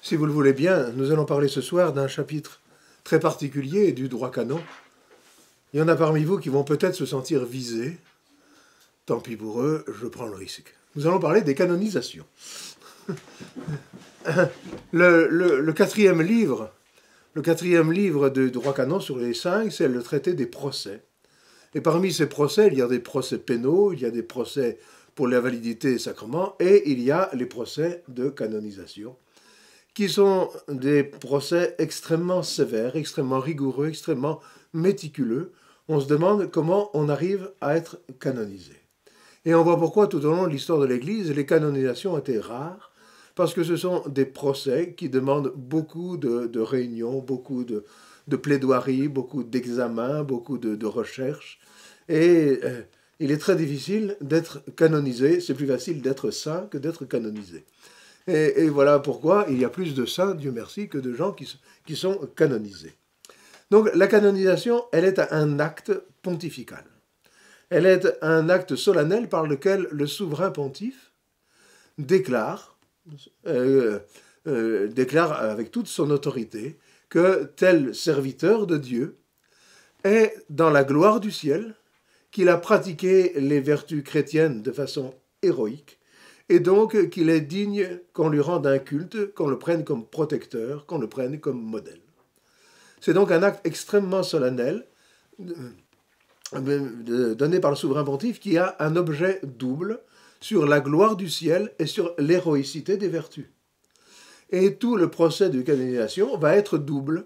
Si vous le voulez bien, nous allons parler ce soir d'un chapitre très particulier du droit canon. Il y en a parmi vous qui vont peut-être se sentir visés. Tant pis pour eux, je prends le risque. Nous allons parler des canonisations. Le quatrième livre de droit canon sur les 5, c'est le traité des procès. Et parmi ces procès, il y a des procès pénaux, il y a des procès pour la validité des sacrements, et il y a les procès de canonisation, qui sont des procès extrêmement sévères, extrêmement rigoureux, extrêmement méticuleux. On se demande comment on arrive à être canonisé. Et on voit pourquoi tout au long de l'histoire de l'Église, les canonisations étaient rares, parce que ce sont des procès qui demandent beaucoup de réunions, beaucoup de plaidoiries, beaucoup d'examens, beaucoup de recherches. Et il est très difficile d'être canonisé, c'est plus facile d'être saint que d'être canonisé. Et voilà pourquoi il y a plus de saints, Dieu merci, que de gens qui sont canonisés. Donc la canonisation, elle est un acte pontifical. Elle est un acte solennel par lequel le souverain pontife déclare avec toute son autorité que tel serviteur de Dieu est dans la gloire du ciel, qu'il a pratiqué les vertus chrétiennes de façon héroïque, et donc qu'il est digne qu'on lui rende un culte, qu'on le prenne comme protecteur, qu'on le prenne comme modèle. C'est donc un acte extrêmement solennel donné par le souverain pontife qui a un objet double sur la gloire du ciel et sur l'héroïcité des vertus. Et tout le procès de canonisation va être double.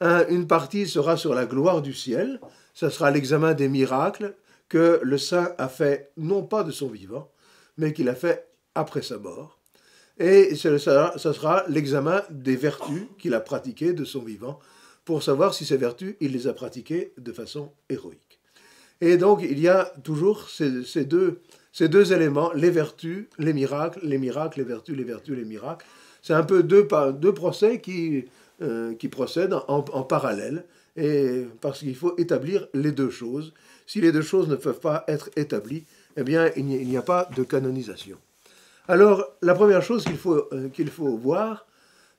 Une partie sera sur la gloire du ciel, ça sera l'examen des miracles que le saint a fait non pas de son vivant, mais qu'il a fait après sa mort. Et ça sera l'examen des vertus qu'il a pratiquées de son vivant, pour savoir si ces vertus, il les a pratiquées de façon héroïque. Et donc, il y a toujours ces deux éléments, les vertus, les miracles, les vertus, les miracles. C'est un peu deux procès qui procèdent en parallèle, et parce qu'il faut établir les deux choses. Si les deux choses ne peuvent pas être établies, eh bien, il n'y a pas de canonisation. Alors, la première chose qu'il faut voir,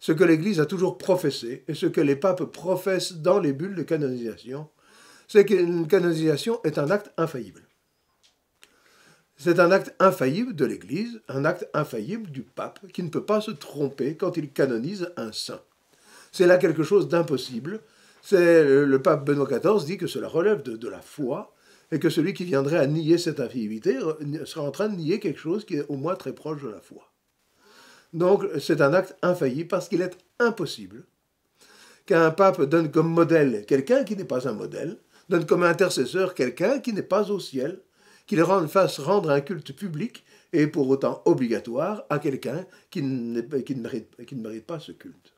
ce que l'Église a toujours professé, et ce que les papes professent dans les bulles de canonisation, c'est qu'une canonisation est un acte infaillible. C'est un acte infaillible de l'Église, un acte infaillible du pape, qui ne peut pas se tromper quand il canonise un saint. C'est là quelque chose d'impossible. Le pape Benoît XIV dit que cela relève de la foi, et que celui qui viendrait à nier cette infaillibilité sera en train de nier quelque chose qui est au moins très proche de la foi. Donc c'est un acte infaillible parce qu'il est impossible qu'un pape donne comme modèle quelqu'un qui n'est pas un modèle, donne comme intercesseur quelqu'un qui n'est pas au ciel, qu'il fasse rendre un culte public et pour autant obligatoire à quelqu'un qui ne mérite pas ce culte.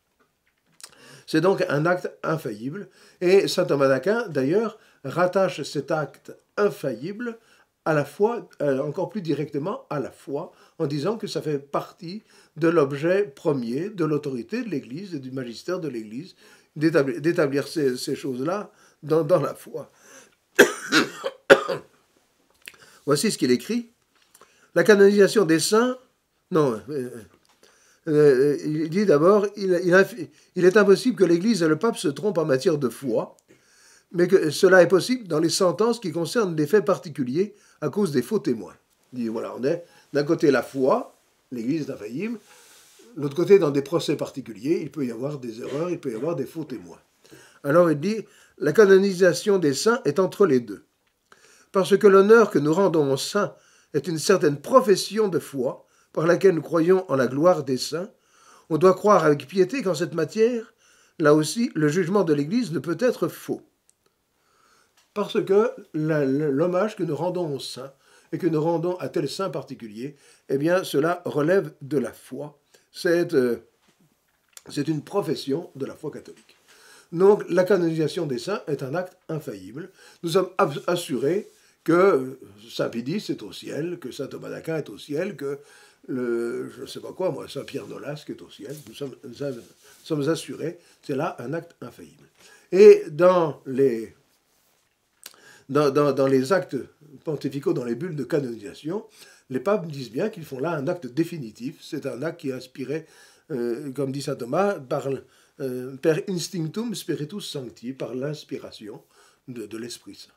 C'est donc un acte infaillible, et saint Thomas d'Aquin, d'ailleurs, rattache cet acte infaillible à la foi, encore plus directement à la foi, en disant que ça fait partie de l'objet premier de l'autorité de l'Église et du magistère de l'Église, d'établir ces choses-là dans la foi. Voici ce qu'il écrit. La canonisation des saints, il dit d'abord, il est impossible que l'Église et le pape se trompent en matière de foi, mais que cela est possible dans les sentences qui concernent des faits particuliers à cause des faux témoins. Il dit, voilà, on est d'un côté la foi, l'Église est infaillible, de l'autre côté, dans des procès particuliers, il peut y avoir des erreurs, il peut y avoir des faux témoins. Alors il dit, la canonisation des saints est entre les deux. Parce que l'honneur que nous rendons aux saints est une certaine profession de foi, par laquelle nous croyons en la gloire des saints, on doit croire avec piété qu'en cette matière, là aussi, le jugement de l'Église ne peut être faux. Parce que l'hommage que nous rendons aux saints et que nous rendons à tel saint particulier, eh bien, cela relève de la foi. C'est une profession de la foi catholique. Donc, la canonisation des saints est un acte infaillible. Nous sommes assurés que saint Pidis est au ciel, que saint Thomas d'Aquin est au ciel, que je ne sais pas quoi, moi, saint Pierre Nolasque est au ciel. Nous sommes assurés, c'est là un acte infaillible. Et dans les actes pontificaux, dans les bulles de canonisation, les papes disent bien qu'ils font là un acte définitif, c'est un acte qui est inspiré comme dit saint Thomas, per instinctum spiritus sancti, par l'inspiration de l'Esprit Saint.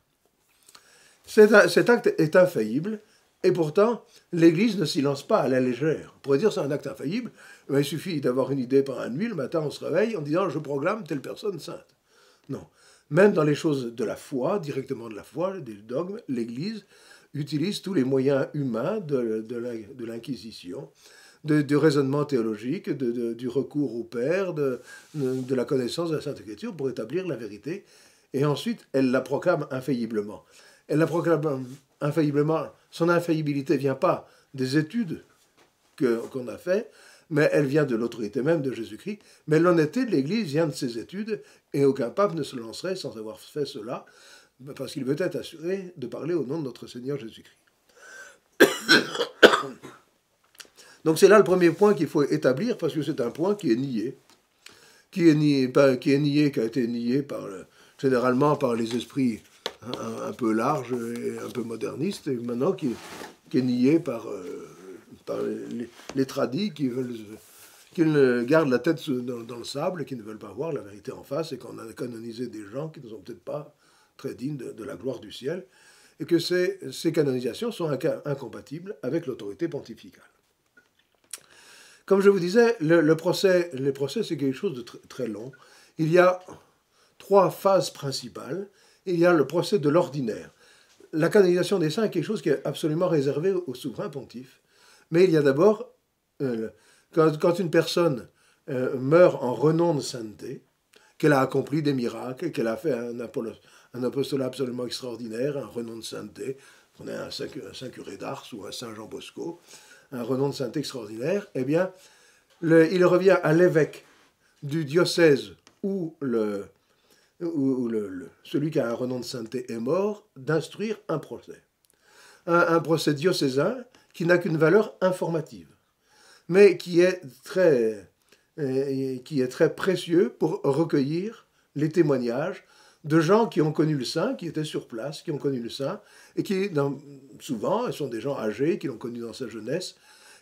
Cet acte est infaillible, et pourtant, l'Église ne s'y lance pas à la légère. On pourrait dire c'est un acte infaillible, mais il suffit d'avoir une idée par la nuit, le matin on se réveille en disant « je proclame telle personne sainte ». Non. Même dans les choses de la foi, directement de la foi, des dogmes, l'Église utilise tous les moyens humains de l'Inquisition, du raisonnement théologique, du recours au Père, de la connaissance de la Sainte Écriture pour établir la vérité. Et ensuite, elle la proclame infailliblement. Elle la proclame infailliblement. Son infaillibilité ne vient pas des études qu'on a faites, mais elle vient de l'autorité même de Jésus-Christ. Mais l'honnêteté de l'Église vient de ses études, et aucun pape ne se lancerait sans avoir fait cela, parce qu'il veut être assuré de parler au nom de notre Seigneur Jésus-Christ. Donc c'est là le premier point qu'il faut établir, parce que c'est un point qui est nié, qui a été nié généralement par les esprits un peu larges et un peu modernistes, et maintenant qui est nié par les tradis qui gardent la tête dans le sable et qui ne veulent pas voir la vérité en face, et qu'on a canonisé des gens qui ne sont peut-être pas très dignes de la gloire du ciel, et que ces canonisations sont incompatibles avec l'autorité pontificale. Comme je vous disais, les procès, c'est quelque chose de très long. Il y a 3 phases principales. Il y a le procès de l'ordinaire. La canonisation des saints est quelque chose qui est absolument réservé au souverain pontife. Mais il y a d'abord, quand une personne meurt en renom de sainteté, qu'elle a accompli des miracles, qu'elle a fait un apostolat absolument extraordinaire, un renom de sainteté, qu'on a un saint curé d'Ars ou un saint Jean Bosco, un renom de sainteté extraordinaire, eh bien, il revient à l'évêque du diocèse où celui qui a un renom de sainteté est mort, d'instruire un procès. Un procès diocésain qui n'a qu'une valeur informative, mais qui est très précieux pour recueillir les témoignages de gens qui ont connu le saint, qui étaient sur place, qui ont connu le saint, et qui, souvent, sont des gens âgés, qui l'ont connu dans sa jeunesse,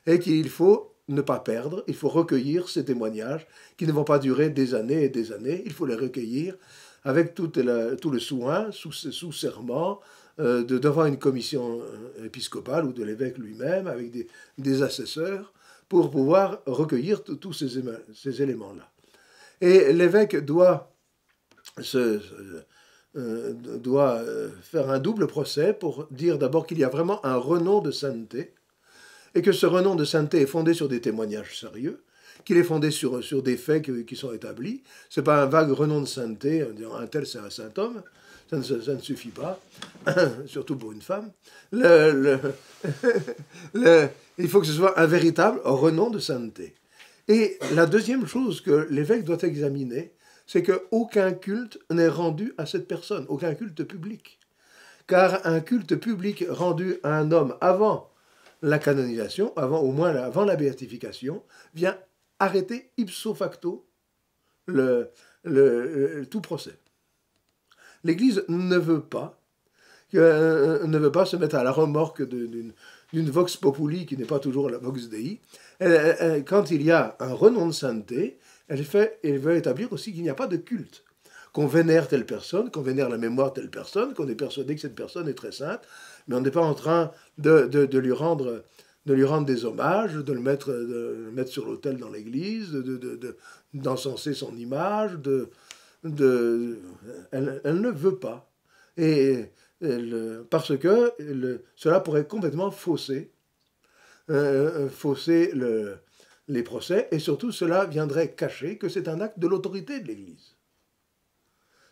et qu'il faut ne pas perdre, il faut recueillir ces témoignages, qui ne vont pas durer des années et des années, il faut les recueillir avec tout le soin, sous serment, devant une commission épiscopale ou de l'évêque lui-même, avec des assesseurs, pour pouvoir recueillir tous ces éléments-là. Et l'évêque doit faire un double procès pour dire d'abord qu'il y a vraiment un renom de sainteté, et que ce renom de sainteté est fondé sur des témoignages sérieux, qu'il est fondé sur des faits qui sont établis. Ce n'est pas un vague renom de sainteté, en disant un tel c'est un saint homme, ça ne suffit pas, surtout pour une femme. Il faut que ce soit un véritable renom de sainteté. Et la deuxième chose que l'évêque doit examiner, c'est qu'aucun culte n'est rendu à cette personne, aucun culte public. Car un culte public rendu à un homme avant la canonisation, au moins avant la béatification, vient arrêter ipso facto tout procès. L'Église ne veut pas se mettre à la remorque d'une vox populi qui n'est pas toujours la vox dei. Quand il y a un renom de sainteté, elle veut établir aussi qu'il n'y a pas de culte. Qu'on vénère telle personne, qu'on vénère la mémoire de telle personne, qu'on est persuadé que cette personne est très sainte, mais on n'est pas en train de lui rendre des hommages, de le mettre sur l'autel dans l'église, d'encenser son image, elle ne veut pas. Parce que cela pourrait complètement fausser les procès, et surtout cela viendrait cacher que c'est un acte de l'autorité de l'Église.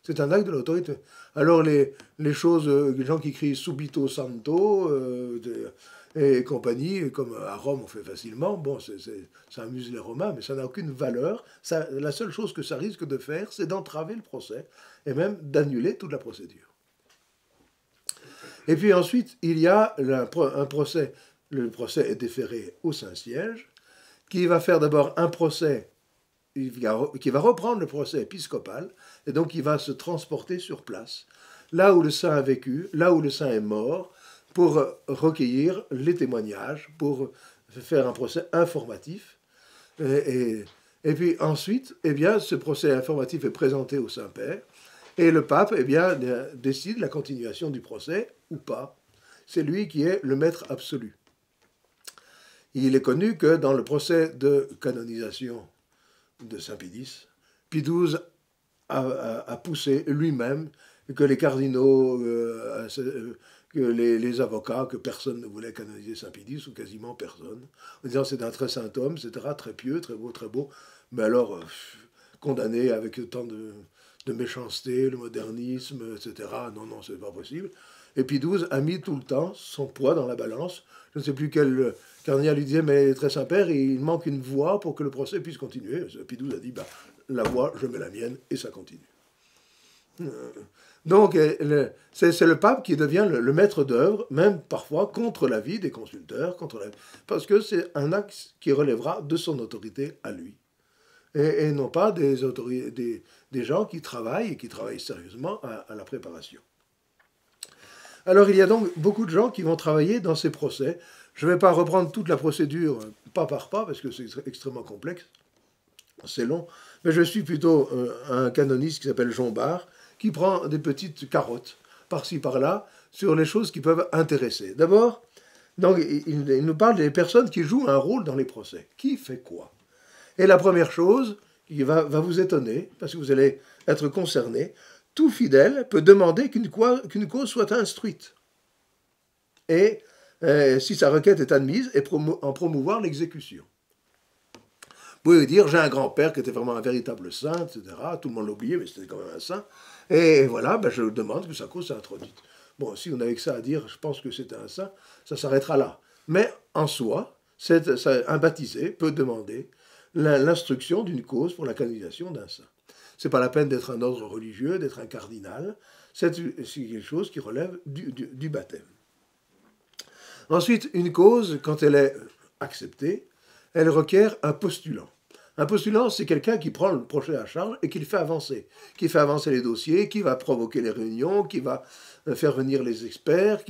C'est un acte de l'autorité. Alors les choses, les gens qui crient subito santo et compagnie, comme à Rome on fait facilement, bon, ça amuse les Romains, mais ça n'a aucune valeur. La seule chose que ça risque de faire, c'est d'entraver le procès, et même d'annuler toute la procédure. Et puis ensuite, il y a un procès. Le procès est déféré au Saint-Siège, qui va faire d'abord un procès, qui va reprendre le procès épiscopal, et donc il va se transporter sur place, là où le saint a vécu, là où le saint est mort, pour recueillir les témoignages, pour faire un procès informatif, Et puis ensuite, eh bien, ce procès informatif est présenté au Saint-Père, et le pape eh bien, décide la continuation du procès ou pas. C'est lui qui est le maître absolu. Il est connu que dans le procès de canonisation de Saint Pie X, Pie XII a poussé lui-même que les cardinaux, que les avocats, que personne ne voulait canoniser Saint Pie X, ou quasiment personne, en disant c'est un très saint homme, etc., très pieux, très beau, mais alors condamné avec autant de méchanceté, le modernisme, etc., non, c'est pas possible. Et Pie XII a mis tout le temps son poids dans la balance. Je ne sais plus quel cardinal lui disait, mais très Saint-Père, il manque une voix pour que le procès puisse continuer. Pie XII a dit, bah, la voix, je mets la mienne, et ça continue. Donc, c'est le pape qui devient le maître d'œuvre, même parfois contre l'avis des consulteurs, parce que c'est un acte qui relèvera de son autorité à lui. Et non pas des gens qui travaillent, et qui travaillent sérieusement à la préparation. Alors, il y a donc beaucoup de gens qui vont travailler dans ces procès. Je ne vais pas reprendre toute la procédure pas par pas, parce que c'est extrêmement complexe, c'est long, mais je suis plutôt un canoniste qui s'appelle Jean Bart, qui prend des petites carottes, par-ci, par-là, sur les choses qui peuvent intéresser. D'abord, donc, il nous parle des personnes qui jouent un rôle dans les procès. Qui fait quoi? Et la première chose qui va vous étonner, parce que vous allez être concerné, tout fidèle peut demander qu'une cause soit instruite. Et si sa requête est admise, en promouvoir l'exécution. Vous pouvez dire, j'ai un grand-père qui était vraiment un véritable saint, etc. Tout le monde l'oubliait, mais c'était quand même un saint. Et voilà, ben, je demande que sa cause soit introduite. Bon, si on n'avait que ça à dire, je pense que c'était un saint, ça s'arrêtera là. Mais en soi, un baptisé peut demander l'instruction d'une cause pour la canonisation d'un saint. Ce n'est pas la peine d'être un ordre religieux, d'être un cardinal. C'est quelque chose qui relève du baptême. Ensuite, une cause, quand elle est acceptée, elle requiert un postulant. Un postulant, c'est quelqu'un qui prend le projet à charge et qui le fait avancer. Qui fait avancer les dossiers, qui va provoquer les réunions, qui va faire venir les experts,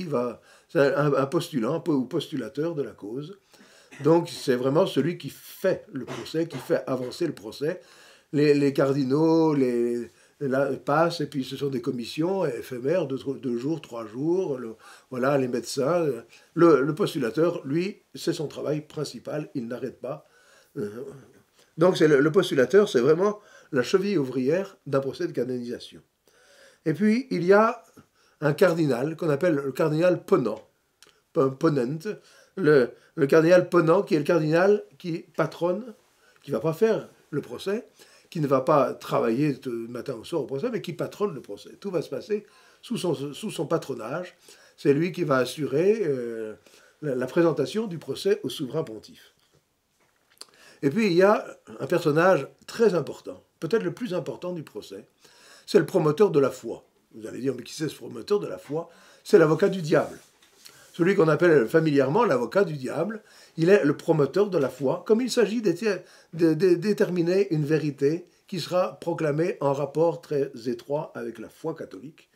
c'est un postulant ou postulateur de la cause. Donc, c'est vraiment celui qui fait le procès, qui fait avancer le procès. Les cardinaux passent, et puis ce sont des commissions éphémères, 2 jours, 3 jours. Voilà, les médecins. Le postulateur, lui, c'est son travail principal, il n'arrête pas. Donc, le postulateur, c'est vraiment la cheville ouvrière d'un procès de canonisation. Et puis, il y a un cardinal qu'on appelle le cardinal ponent, le cardinal ponent, qui est le cardinal qui patronne, qui ne va pas faire le procès, qui ne va pas travailler de matin au soir au procès, mais qui patronne le procès. Tout va se passer sous son patronage. C'est lui qui va assurer la présentation du procès au souverain pontife. Et puis, il y a un personnage très important, peut-être le plus important du procès, c'est le promoteur de la foi. Vous allez dire, mais qui c'est ce promoteur de la foi? C'est l'avocat du diable. Celui qu'on appelle familièrement l'avocat du diable, il est le promoteur de la foi, comme il s'agit de déterminer une vérité qui sera proclamée en rapport très étroit avec la foi catholique.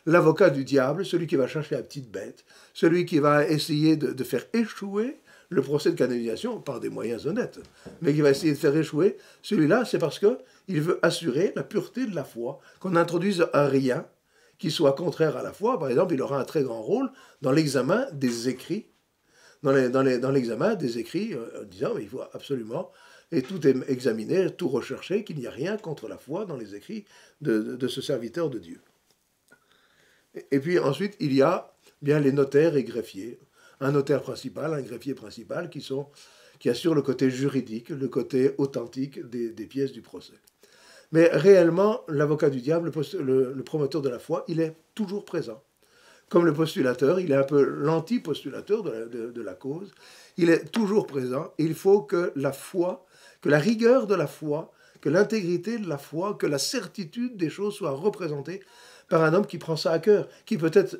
L'avocat du diable, celui qui va chercher la petite bête, celui qui va essayer de faire échouer le procès de canonisation par des moyens honnêtes, mais qui va essayer de faire échouer, celui-là, c'est parce qu'il veut assurer la pureté de la foi, qu'on n'introduise un rien qui soit contraire à la foi. Par exemple, il aura un très grand rôle dans l'examen des écrits, dans l'examen des écrits, en disant il faut absolument, et tout est examiné, tout recherché, qu'il n'y a rien contre la foi dans les écrits de ce serviteur de Dieu. Et puis ensuite, il y a bien les notaires et greffiers. Un notaire principal, un greffier principal, qui assurent le côté juridique, le côté authentique des pièces du procès. Mais réellement, l'avocat du diable, le promoteur de la foi, il est toujours présent. Comme le postulateur, il est un peu l'anti-postulateur de la cause. Il est toujours présent. Il faut que la foi, que la rigueur de la foi, que l'intégrité de la foi, que la certitude des choses soient représentées par un homme qui prend ça à cœur, qui peut être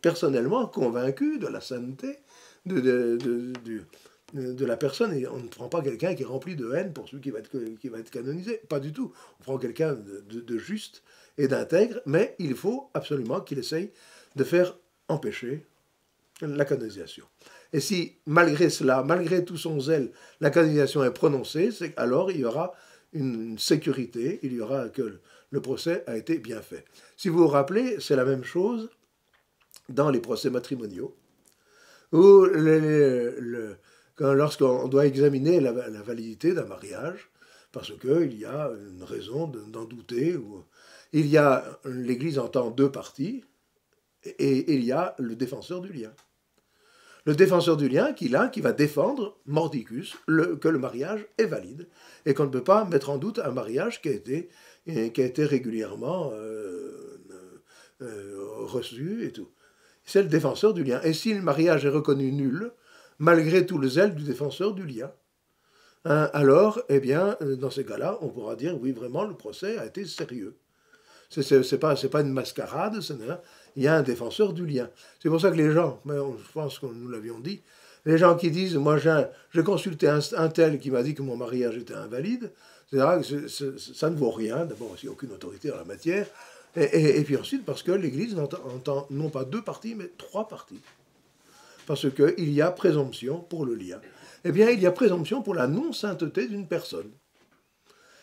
personnellement convaincu de la sainteté de la personne. Et on ne prend pas quelqu'un qui est rempli de haine pour celui qui va être canonisé. Pas du tout. On prend quelqu'un de juste et d'intègre, mais il faut absolument qu'il essaye de faire empêcher la canonisation. Et si, malgré cela, malgré tout son zèle, la canonisation est prononcée, alors il y aura une sécurité, il y aura que le procès a été bien fait. Si vous vous rappelez, c'est la même chose dans les procès matrimoniaux, où lorsqu'on doit examiner la validité d'un mariage, parce qu'il y a une raison d'en douter, ou l'Église entend deux parties, et il y a le défenseur du lien. Le défenseur du lien qui va défendre mordicus que le mariage est valide et qu'on ne peut pas mettre en doute un mariage qui a été régulièrement reçu et tout. C'est le défenseur du lien. Et si le mariage est reconnu nul, malgré tout le zèle du défenseur du lien, alors, eh bien, dans ces cas-là, on pourra dire, oui, vraiment, le procès a été sérieux. C'est pas une mascarade, il y a un défenseur du lien. C'est pour ça que les gens, mais je pense que nous l'avions dit, les gens qui disent, moi j'ai consulté un tel qui m'a dit que mon mariage était invalide, ça ne vaut rien, d'abord il n'y a aucune autorité dans la matière, et puis ensuite parce que l'Église entend non pas deux parties, mais trois parties. Parce qu'il y a présomption pour le lien. Eh bien, il y a présomption pour la non-sainteté d'une personne.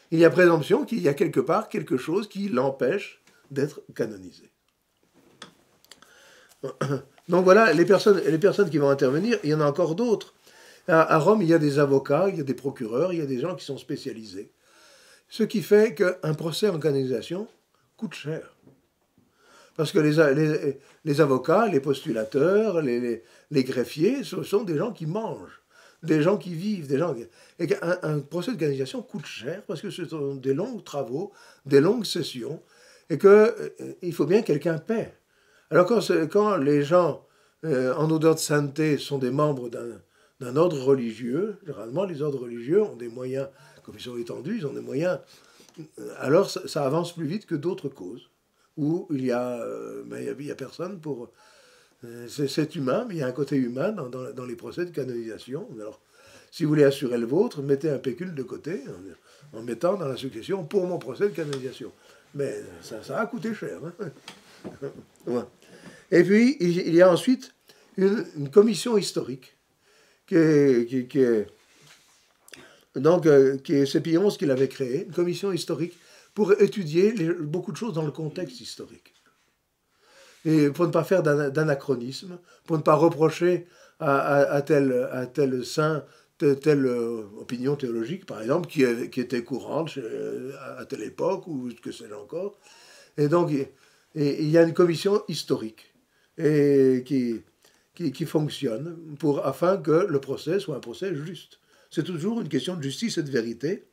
Il y a présomption qu'il y a quelque part quelque chose qui l'empêche d'être canonisé. Donc voilà, les personnes qui vont intervenir, il y en a encore d'autres. À Rome, il y a des avocats, il y a des procureurs, il y a des gens qui sont spécialisés. Ce qui fait qu'un procès en canonisation coûte cher. Parce que les avocats, les postulateurs, les greffiers, ce sont des gens qui mangent, des gens qui vivent, et qu'un procès de canonisation coûte cher parce que ce sont des longs travaux, des longues sessions, et qu'il faut bien que quelqu'un paie. Alors quand les gens en odeur de sainteté sont des membres d'un ordre religieux, généralement les ordres religieux ont des moyens, comme ils sont étendus, ils ont des moyens, alors ça avance plus vite que d'autres causes, où il y a personne pour... c'est humain, mais il y a un côté humain dans les procès de canonisation. Alors, si vous voulez assurer le vôtre, mettez un pécule de côté, en mettant dans la succession pour mon procès de canonisation. Mais ça a coûté cher. Hein. Ouais. Et puis, il y a ensuite une commission historique, c'est Pie XI qui l'avait créée, une commission historique pour étudier beaucoup de choses dans le contexte historique. Et pour ne pas faire d'anachronisme, pour ne pas reprocher à tel saint telle opinion théologique, par exemple, qui était courante à telle époque, ou que sais-je encore. Et donc, il y a une commission historique qui fonctionne afin que le procès soit un procès juste. C'est toujours une question de justice et de vérité.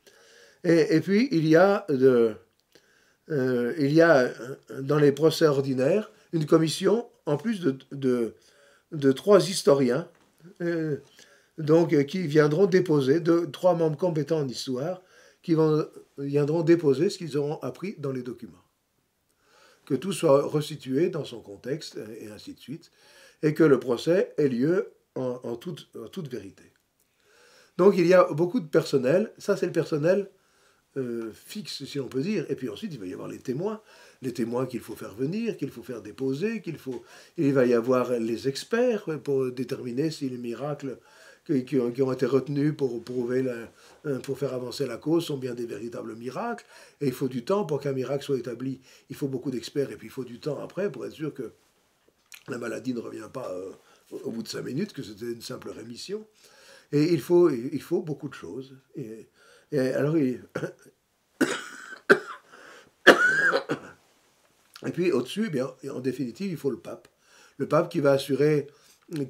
Et puis, il y a dans les procès ordinaires une commission, en plus de trois historiens, qui viendront déposer, trois membres compétents en histoire, qui viendront déposer ce qu'ils auront appris dans les documents. Que tout soit resitué dans son contexte, et ainsi de suite, et que le procès ait lieu en toute vérité. Donc il y a beaucoup de personnel, ça c'est le personnel fixe, si l'on peut dire, et puis ensuite il va y avoir les témoins qu'il faut faire venir, qu'il faut faire déposer, il va y avoir les experts pour déterminer si les miracles qui ont été retenus pour faire avancer la cause sont bien des véritables miracles, et il faut du temps pour qu'un miracle soit établi, il faut beaucoup d'experts, et puis il faut du temps après pour être sûr que la maladie ne revient pas au bout de 5 minutes, que c'était une simple rémission, et il faut beaucoup de choses, et alors et puis au-dessus, bien, en définitive, il faut le pape qui va assurer, dès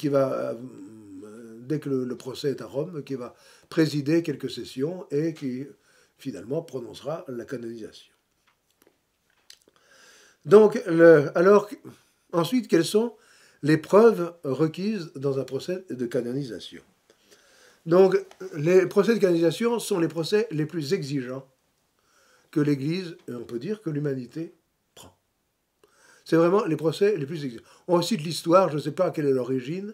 que le procès est à Rome, qui va présider quelques sessions et qui finalement prononcera la canonisation. Donc, ensuite, quelles sont les preuves requises dans un procès de canonisation? Donc, les procès de canonisation sont les procès les plus exigeants que l'Église, et on peut dire que l'humanité, prend. C'est vraiment les procès les plus exigeants. On cite l'histoire, je ne sais pas quelle est l'origine,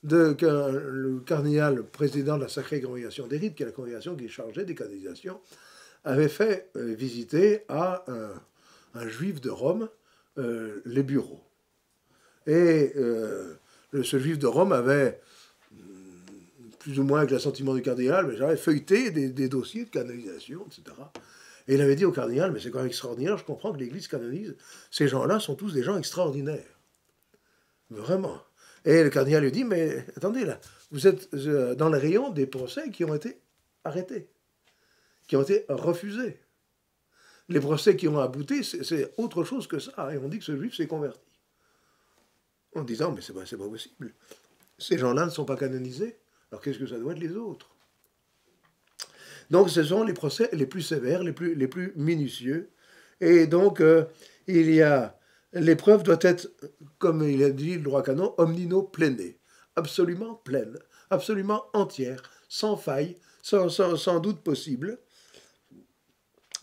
le cardinal président de la Sacrée Congrégation des Rites, qui est la congrégation qui est chargée des canonisations, avait fait visiter à un juif de Rome les bureaux. Et ce juif de Rome avait plus ou moins avec l'assentiment du cardinal, mais j'avais feuilleté des dossiers de canalisation, etc. Et il avait dit au cardinal, mais c'est quand même extraordinaire, je comprends que l'Église canonise, ces gens-là sont tous des gens extraordinaires. Vraiment. Et le cardinal lui dit, mais attendez là, vous êtes dans le rayon des procès qui ont été arrêtés, qui ont été refusés. Les procès qui ont abouti, c'est autre chose que ça. Et on dit que ce juif s'est converti. En disant, mais c'est pas possible. Ces gens-là ne sont pas canonisés. Alors qu'est-ce que ça doit être les autres? Donc ce sont les procès les plus sévères, les plus minutieux. Et donc l'épreuve doit être, comme il a dit le droit canon, omnino plene, absolument pleine, absolument entière, sans faille, sans doute possible.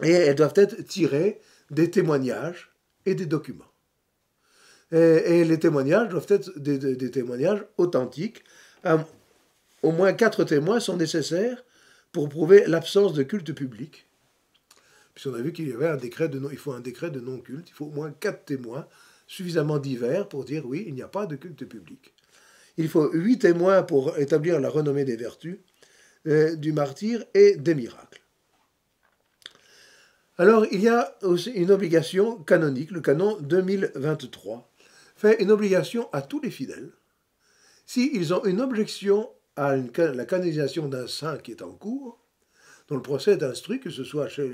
Et elles doivent être tirées des témoignages et des documents. Et les témoignages doivent être des témoignages authentiques. Au moins 4 témoins sont nécessaires pour prouver l'absence de culte public. Puisqu'on a vu qu'il y avait il faut un décret de non-culte, il faut au moins 4 témoins suffisamment divers pour dire oui, il n'y a pas de culte public. Il faut 8 témoins pour établir la renommée des vertus, du martyr et des miracles. Alors, il y a aussi une obligation canonique, le canon 2023, fait une obligation à tous les fidèles. S'ils ont une objection à la canonisation d'un saint qui est en cours, dont le procès est instruit, que ce soit chez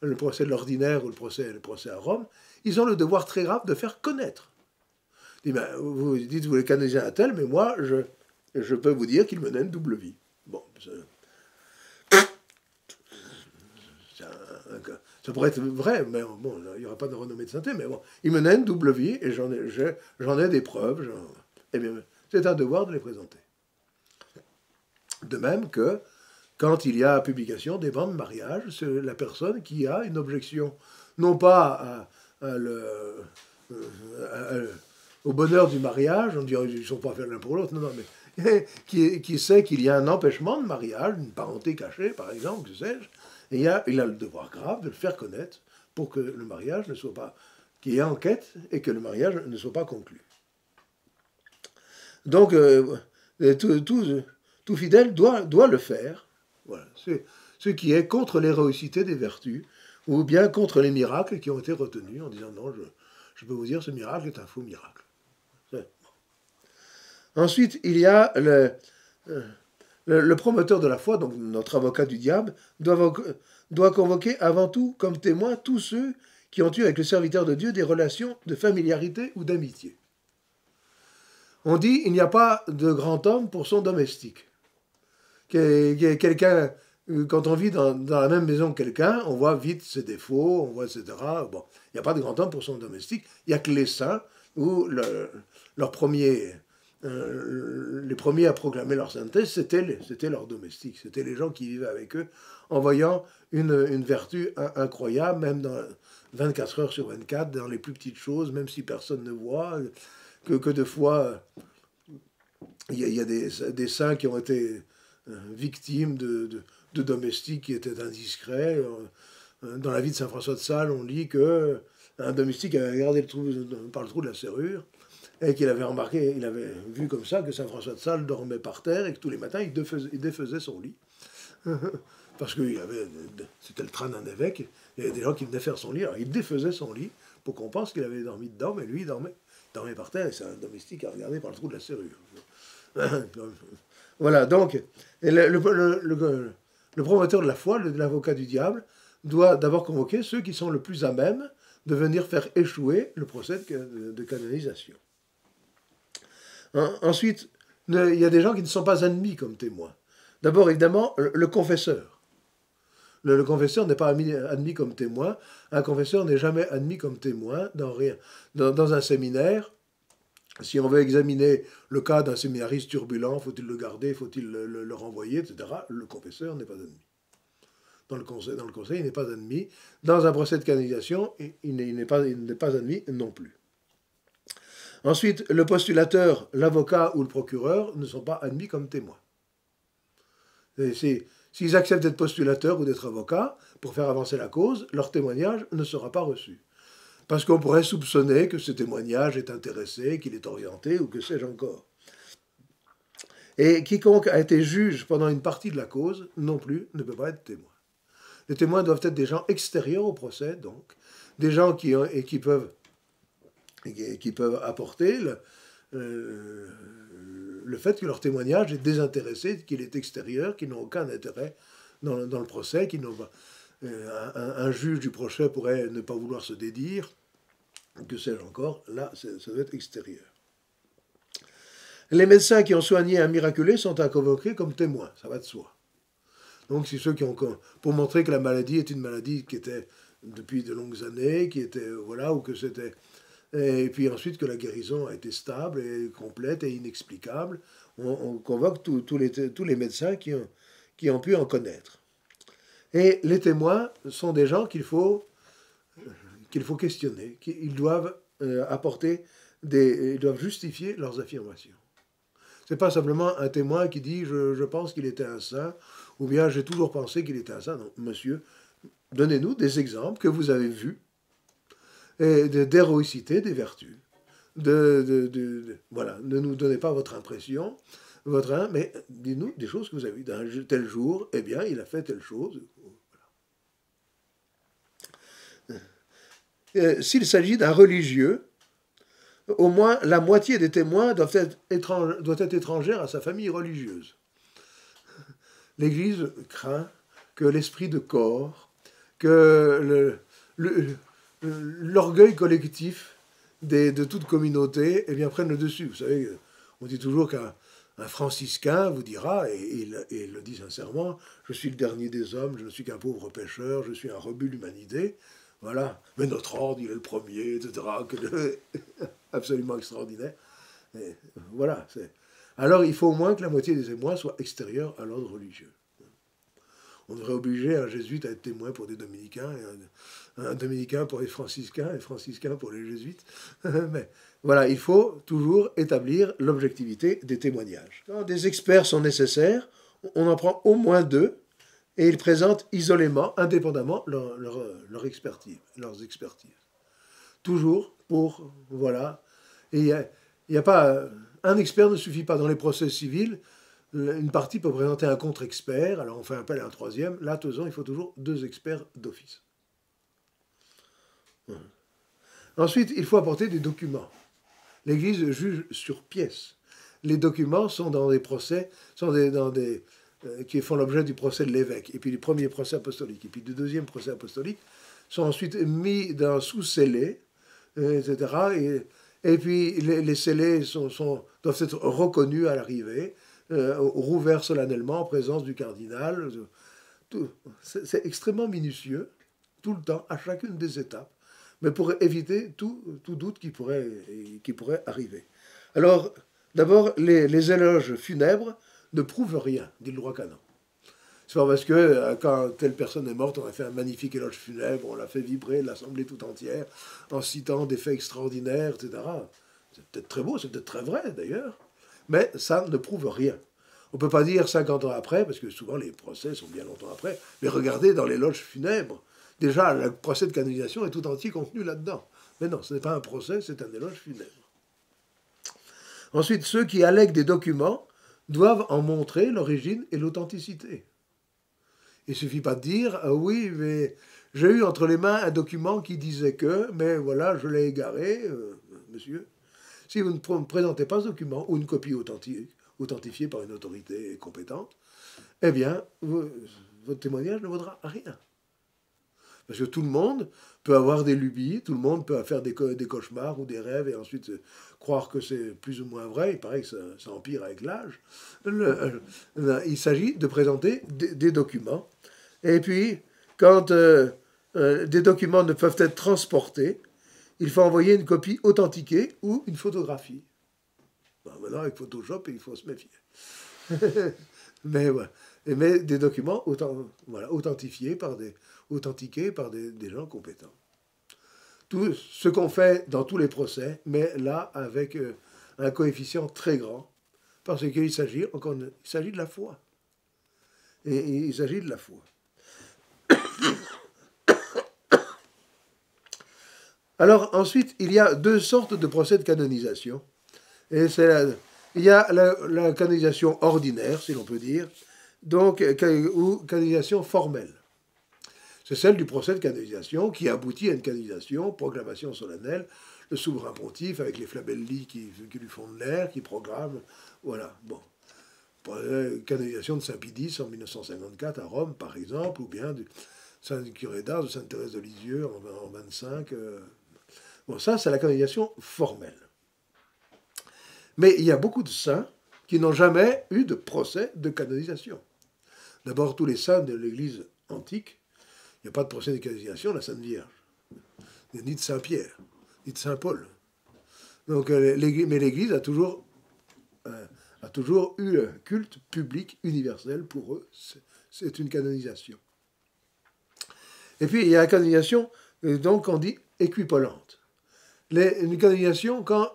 le procès de l'ordinaire ou le procès à Rome, ils ont le devoir très grave de faire connaître. Vous dites, vous les canonisez un tel, mais moi, je peux vous dire qu'il menait une double vie. Bon, ça pourrait être vrai, mais bon, il n'y aura pas de renommée de sainteté, mais bon, il menait une double vie, et j'en ai des preuves, eh bien, c'est un devoir de les présenter. De même que, quand il y a publication des bancs de mariage, c'est la personne qui a une objection, non pas au bonheur du mariage, on dit ils ne sont pas faits l'un pour l'autre, non, mais qui sait qu'il y a un empêchement de mariage, une parenté cachée, par exemple, que sais-je, et il a le devoir grave de le faire connaître pour que le mariage ne soit pas, qu'il y ait enquête et que le mariage ne soit pas conclu. Donc, tout fidèle doit le faire. Voilà. C'est ce qui est contre l'héroïcité des vertus, ou bien contre les miracles qui ont été retenus, en disant non, je peux vous dire, ce miracle est un faux miracle. Ensuite, il y a le promoteur de la foi, donc notre avocat du diable, doit convoquer avant tout comme témoins tous ceux qui ont eu avec le serviteur de Dieu des relations de familiarité ou d'amitié. On dit il n'y a pas de grand homme pour son domestique. Quelqu'un, quand on vit dans la même maison que quelqu'un, on voit vite ses défauts, on voit etc. Bon, il n'y a pas de grand homme pour son domestique. Il n'y a que les saints où les premiers à proclamer leur sainteté, c'était leurs domestiques, c'était les gens qui vivaient avec eux, en voyant une vertu incroyable, même dans 24 heures sur 24, dans les plus petites choses, même si personne ne voit, que de fois, il y a des saints qui ont été victimes de domestiques qui étaient indiscrets. Dans la vie de saint François de Sales, on lit qu'un domestique avait regardé par le trou de la serrure, et qu'il avait remarqué, il avait vu comme ça que saint François de Sales dormait par terre et que tous les matins il défaisait son lit. Parce que c'était le train d'un évêque, il y avait des gens qui venaient faire son lit, alors il défaisait son lit pour qu'on pense qu'il avait dormi dedans, mais lui il dormait par terre et c'est un domestique à regarder par le trou de la serrure. Voilà, donc le promoteur de la foi, l'avocat du diable, doit d'abord convoquer ceux qui sont le plus à même de venir faire échouer le procès de canonisation. Ensuite, il y a des gens qui ne sont pas admis comme témoins. D'abord, évidemment, le confesseur. Le confesseur n'est pas admis comme témoin. Un confesseur n'est jamais admis comme témoin dans rien. Dans un séminaire, si on veut examiner le cas d'un séminariste turbulent, faut-il le garder, faut-il le renvoyer, etc., le confesseur n'est pas admis. Dans le conseil, il n'est pas admis. Dans un procès de canonisation, il n'est pas admis non plus. Ensuite, le postulateur, l'avocat ou le procureur ne sont pas admis comme témoins. S'ils acceptent d'être postulateurs ou d'être avocats pour faire avancer la cause, leur témoignage ne sera pas reçu. Parce qu'on pourrait soupçonner que ce témoignage est intéressé, qu'il est orienté, ou que sais-je encore. Et quiconque a été juge pendant une partie de la cause, non plus, ne peut pas être témoin. Les témoins doivent être des gens extérieurs au procès, donc, des gens qui peuvent apporter le fait que leur témoignage est désintéressé, qu'il est extérieur, qu'ils n'ont aucun intérêt dans le procès, qu'ils n'ont pas. Un juge du procès pourrait ne pas vouloir se dédire, que sais-je encore, là, ça doit être extérieur. Les médecins qui ont soigné un miraculé sont à convoquer comme témoins, ça va de soi. Donc c'est ceux qui ont, pour montrer que la maladie est une maladie qui était depuis de longues années, qui était, voilà, ou que c'était... Et puis ensuite que la guérison a été stable et complète et inexplicable, on convoque tous les médecins qui ont pu en connaître. Et les témoins sont des gens qu'il faut questionner, ils doivent ils doivent justifier leurs affirmations. C'est pas simplement un témoin qui dit je pense qu'il était un saint, ou bien j'ai toujours pensé qu'il était un saint. Non, monsieur, donnez-nous des exemples que vous avez vus, d'héroïcité, des vertus. Voilà, ne nous donnez pas votre impression, mais dites-nous des choses que vous avez vues. D'un tel jour, eh bien, il a fait telle chose. Voilà. S'il s'agit d'un religieux, au moins la moitié des témoins doit être étrangère à sa famille religieuse. L'Église craint que l'esprit de corps, que l'orgueil collectif de toute communauté prenne le dessus. Vous savez, on dit toujours qu'un franciscain vous dira, et il le dit sincèrement, je suis le dernier des hommes, je ne suis qu'un pauvre pécheur, je suis un rebut de l'humanité. Voilà, mais notre ordre, il est le premier, etc. Absolument extraordinaire. Et voilà. Alors, il faut au moins que la moitié des témoins soient extérieurs à l'ordre religieux. On devrait obliger un jésuite à être témoin pour des dominicains, et un dominicain pour les franciscains, et franciscains pour les jésuites. Mais voilà, il faut toujours établir l'objectivité des témoignages. Quand des experts sont nécessaires, on en prend au moins 2, et ils présentent isolément, indépendamment, leurs expertises. Toujours pour, voilà. Et il n'y a pas... Un expert ne suffit pas. Dans les procès civils, une partie peut présenter un contre-expert, alors on fait appel à un troisième. Là, il faut toujours 2 experts d'office. Ensuite, il faut apporter des documents. L'Église juge sur pièce. Les documents sont dans des procès, qui font l'objet du procès de l'évêque, et puis du premier procès apostolique, et puis du deuxième procès apostolique, sont ensuite mis sous scellé, etc. Et puis les scellés doivent être reconnus à l'arrivée, rouverts solennellement en présence du cardinal. C'est extrêmement minutieux, tout le temps, à chacune des étapes, mais pour éviter tout doute qui pourrait arriver. Alors, d'abord, les éloges funèbres ne prouvent rien, dit le droit canon. C'est pas parce que quand telle personne est morte, on a fait un magnifique éloge funèbre, on l'a fait vibrer l'assemblée tout entière en citant des faits extraordinaires, etc. C'est peut-être très beau, c'est peut-être très vrai d'ailleurs, mais ça ne prouve rien. On ne peut pas dire 50 ans après, parce que souvent les procès sont bien longtemps après, mais regardez dans l'éloge funèbre, déjà le procès de canonisation est tout entier contenu là-dedans. Mais non, ce n'est pas un procès, c'est un éloge funèbre. Ensuite, ceux qui allèguent des documents doivent en montrer l'origine et l'authenticité. Il ne suffit pas de dire « Ah oui, mais j'ai eu entre les mains un document qui disait que, mais voilà, je l'ai égaré, monsieur. » Si vous ne présentez pas ce document ou une copie authentifiée par une autorité compétente, eh bien, votre témoignage ne vaudra rien. Parce que tout le monde peut avoir des lubies, tout le monde peut faire des cauchemars ou des rêves et ensuite croire que c'est plus ou moins vrai. Il paraît que ça empire avec l'âge. Il s'agit de présenter des documents. Et puis, quand des documents ne peuvent être transportés, il faut envoyer une copie authentiquée ou une photographie. Bon, maintenant, avec Photoshop, il faut se méfier. Mais voilà. Mais des documents authentiqués par des gens compétents. Tout ce qu'on fait dans tous les procès, mais là, avec un coefficient très grand, parce qu'il s'agit de la foi. Et il s'agit de la foi. Alors, ensuite, il y a 2 sortes de procès de canonisation. Et c'est Il y a la canonisation ordinaire, si l'on peut dire, donc, ou canonisation formelle. C'est celle du procès de canonisation qui aboutit à une canonisation, proclamation solennelle, le souverain pontife avec les flabelli qui lui font de l'air, qui programment, voilà, bon. Canonisation de Saint-Pie X en 1954 à Rome, par exemple, ou bien du Saint-Curé d'Ars de Sainte-Thérèse de Lisieux en 25. Bon, ça, c'est la canonisation formelle. Mais il y a beaucoup de saints qui n'ont jamais eu de procès de canonisation. D'abord, tous les saints de l'Église antique, il n'y a pas de procès de canonisation de la Sainte Vierge, ni de Saint-Pierre, ni de Saint-Paul. Donc, mais l'Église a toujours eu un culte public universel pour eux. C'est une canonisation. Et puis, il y a la canonisation, donc, on dit équipolante. Une canonisation quand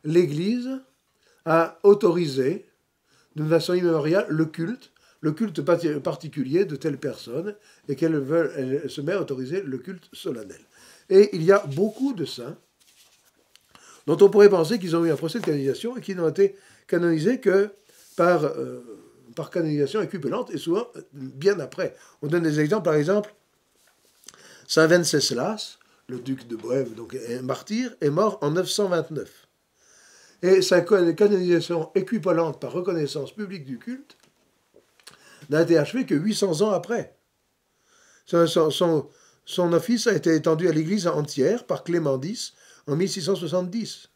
l'Église a autorisé, d'une façon immémoriale, le culte particulier de telle personne, et elle se met à autoriser le culte solennel. Et il y a beaucoup de saints dont on pourrait penser qu'ils ont eu un procès de canonisation et qui n'ont été canonisés que par canonisation équipolante, et souvent bien après. On donne des exemples, par exemple, Saint Venceslas, le duc de Bohême, donc un martyr, est mort en 929. Et sa canonisation équipolante par reconnaissance publique du culte n'a été achevée que 800 ans après. Son office a été étendu à l'Église entière par Clément X en 1670.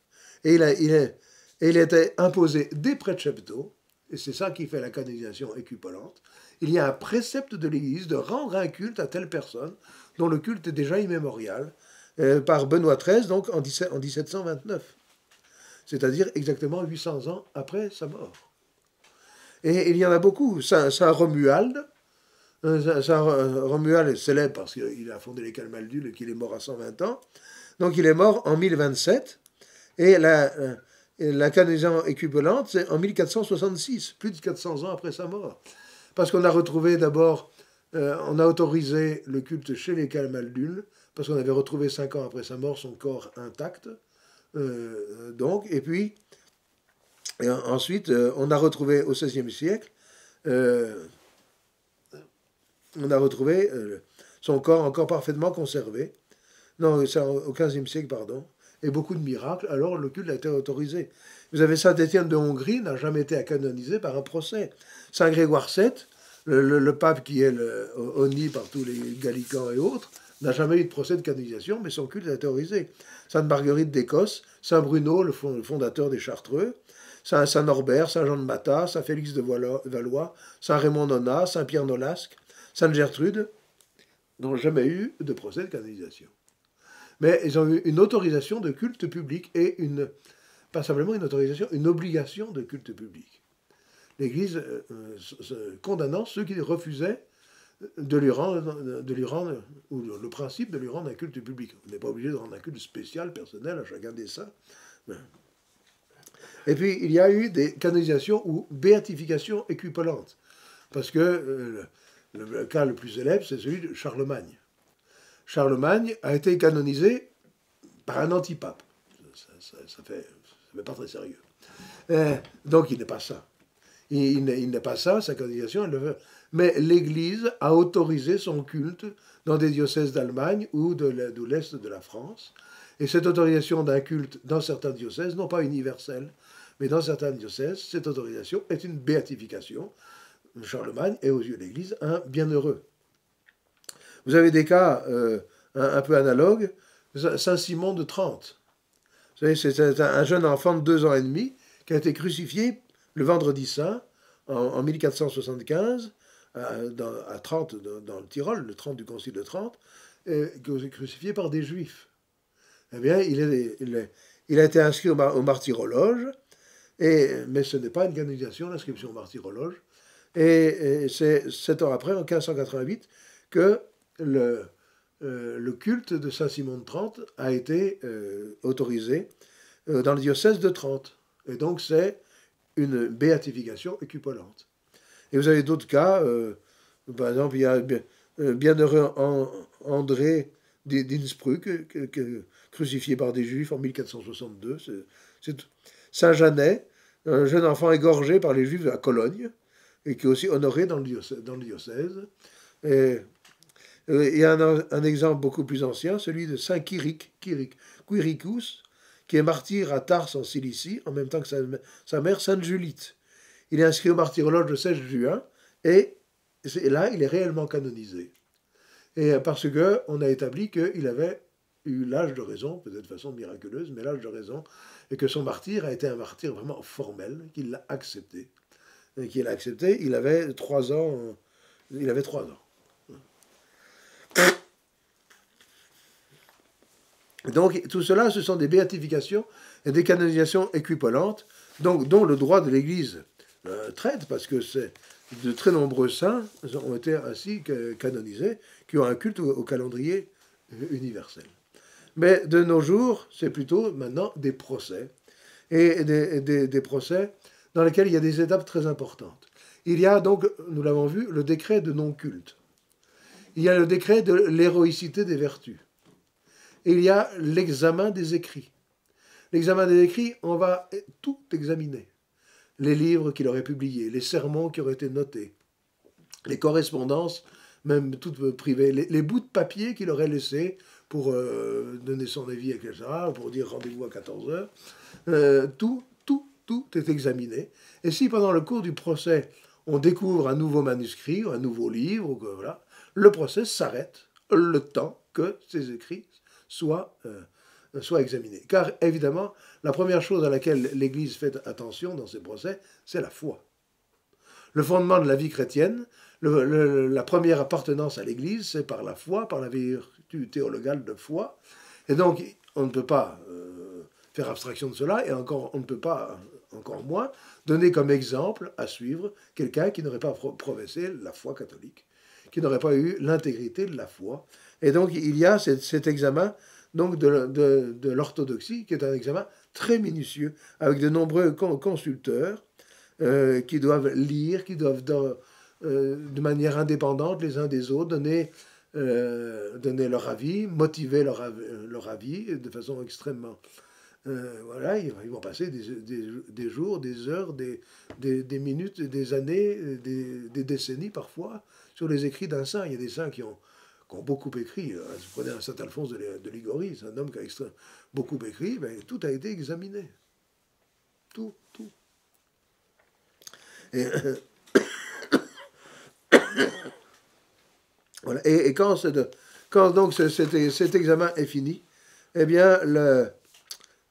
Et il a été imposé des préceptos, et c'est ça qui fait la canonisation équipolante. Il y a un précepte de l'Église de rendre un culte à telle personne dont le culte est déjà immémorial, par Benoît XIII, donc en 1729. C'est-à-dire exactement 800 ans après sa mort. Et il y en a beaucoup. Saint Romuald, Romuald est célèbre parce qu'il a fondé les Calmaldules et qu'il est mort à 120 ans. Donc il est mort en 1027, et la canonisation équipolante, c'est en 1466, plus de 400 ans après sa mort. Parce qu'on a retrouvé d'abord, on a autorisé le culte chez les Calmaldules, parce qu'on avait retrouvé 5 ans après sa mort son corps intact. Et puis, ensuite, on a retrouvé au XVIe siècle, on a retrouvé son corps encore parfaitement conservé. Non, c'est au XVe siècle, pardon. Et beaucoup de miracles, alors le culte a été autorisé. Vous avez Saint-Étienne de Hongrie, n'a jamais été canonisé par un procès. Saint Grégoire VII, le pape qui est honni par tous les gallicans et autres, n'a jamais eu de procès de canonisation, mais son culte a été autorisé. Sainte Marguerite d'Écosse, Saint Bruno, le fondateur des Chartreux, Saint Norbert, Saint Jean de Matha, Saint Félix de Valois, Saint Raymond Nonat, Saint Pierre Nolasque, Sainte Gertrude, n'ont jamais eu de procès de canonisation. Mais ils ont eu une autorisation de culte public et pas simplement une autorisation, une obligation de culte public. L'Église condamnant ceux qui refusaient de lui rendre, ou le principe de lui rendre un culte public. On n'est pas obligé de rendre un culte spécial, personnel à chacun des saints. Et puis, il y a eu des canonisations ou béatifications équipolantes. Parce que le cas le plus célèbre, c'est celui de Charlemagne. Charlemagne a été canonisé par un antipape. Ça fait pas très sérieux. Donc, il n'est pas ça. Il n'est pas ça, sa canonisation, elle le veut. Mais l'Église a autorisé son culte dans des diocèses d'Allemagne ou de l'Est de la France. Et cette autorisation d'un culte dans certains diocèses, non pas universelle, mais dans certains diocèses, cette autorisation est une béatification. Charlemagne est aux yeux de l'Église un bienheureux. Vous avez des cas un peu analogues. Saint-Simon de Trente. Vous savez, c'est un jeune enfant de 2 ans et demi qui a été crucifié le vendredi saint en 1475 à Trente, dans le Tyrol, le Trente du Concile de Trente, crucifié par des Juifs. Eh bien, il a été inscrit au martyrologe, mais ce n'est pas une canonisation, l'inscription au martyrologe. Et c'est 7 ans après, en 1588, que le culte de Saint-Simon de Trente a été autorisé dans le diocèse de Trente. Et donc, c'est une béatification équipolante. Et vous avez d'autres cas, par exemple, il y a bienheureux André d'Innsbruck, crucifié par des Juifs en 1462. Saint Jeannet, un jeune enfant égorgé par les Juifs à Cologne, et qui est aussi honoré dans le diocèse. Et, il y a un exemple beaucoup plus ancien, celui de Saint Quiricus, qui est martyr à Tars en Cilicie, en même temps que sa mère, Sainte Julite. Il est inscrit au martyrologe le 16 juin, et là, il est réellement canonisé. Et parce qu'on a établi qu'il avait eu l'âge de raison, peut-être de façon miraculeuse, mais l'âge de raison, et que son martyr a été un martyr vraiment formel, qu'il l'a accepté. Et qu'il a accepté, il avait 3 ans. Il avait 3 ans. Donc, tout cela, ce sont des béatifications et des canonisations équivalentes, donc, dont le droit de l'Église traite, parce que de très nombreux saints ont été ainsi canonisés, qui ont un culte au calendrier universel. Mais de nos jours, c'est plutôt maintenant des procès, et des procès dans lesquels il y a des étapes très importantes. Il y a donc, nous l'avons vu, le décret de non-culte. Il y a le décret de l'héroïcité des vertus. Il y a l'examen des écrits. L'examen des écrits, on va tout examiner. Les livres qu'il aurait publiés, les sermons qui auraient été notés, les correspondances, même toutes privées, les bouts de papier qu'il aurait laissés pour donner son avis, etc., pour dire rendez-vous à 14 heures. Tout est examiné. Et si pendant le cours du procès, on découvre un nouveau manuscrit, ou un nouveau livre, ou que, voilà, le procès s'arrête le temps que ces écrits soient examinés. Car évidemment, la première chose à laquelle l'Église fait attention dans ces procès, c'est la foi. Le fondement de la vie chrétienne, la première appartenance à l'Église, c'est par la foi, par la vertu théologale de foi. Et donc, on ne peut pas faire abstraction de cela, et encore, on ne peut pas, encore moins, donner comme exemple à suivre quelqu'un qui n'aurait pas professé la foi catholique, qui n'aurait pas eu l'intégrité de la foi. Et donc, il y a cet examen donc de l'orthodoxie, qui est un examen très minutieux, avec de nombreux consulteurs qui doivent lire, qui doivent de manière indépendante les uns des autres donner leur avis, motiver leur avis de façon extrêmement... voilà, ils vont passer des jours, des heures, des minutes, des années, des décennies parfois sur les écrits d'un saint. Il y a des saints qui ont beaucoup écrit. Vous prenez un saint Alphonse de Ligorie, c'est un homme qui a beaucoup écrit, mais tout a été examiné. Tout. Et, voilà. Et quand donc cet examen est fini, eh bien,